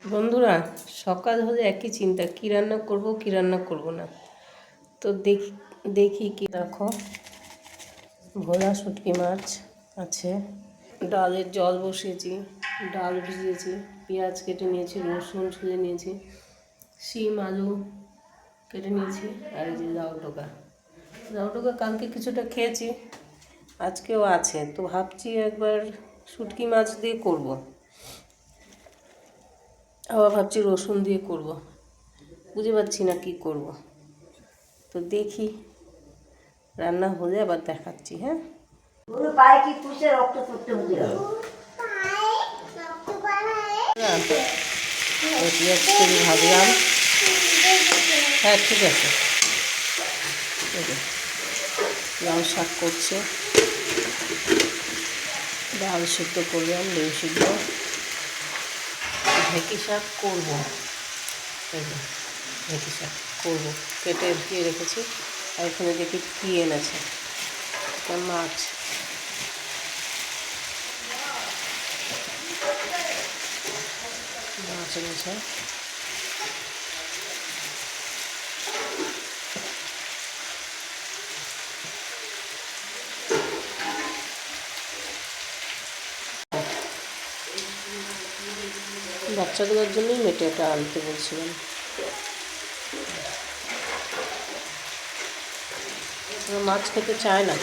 বন্ধুরা, সকাল হলে একই চিন্তা, কী রান্না করব কী রান্না করব না। তো দেখি কি, দেখো ভোলা শুটকি মাছ আছে, ডালের জল বসিয়েছি, ডাল ভিজিয়েছি, পেঁয়াজ কেটে নিয়েছি, রসুন ছুলে নিয়েছি, শিম আলু কেটে নিয়েছি, আর এই যে লাউ ডোকা কালকে কিছুটা খেয়েছি, আজকেও আছে। তো ভাবছি একবার শুটকি মাছ দিয়ে করব, আবার ভাবছি রসুন দিয়ে করব, বুঝতে পারছি না কি করব। তো দেখি, রান্না হলে আবার দেখাচ্ছি। হ্যাঁ, পেঁয়াজ করে ভাবলাম। হ্যাঁ, ঠিক আছে। লাউ শাক করছে, ডাল সিদ্ধ করলাম, ডিম সিদ্ধ, ঢেঁকি শাক করবো। ঢেঁকি শাক করবো, কেটে দিয়ে রেখেছি। আর এখানে দেখি কী এনেছে, মাছ। মাছ এনেছে, বাচ্চাগুলোর জন্যই মেটে এটা আনতে বলছিলাম। মাছ খেতে চায় না।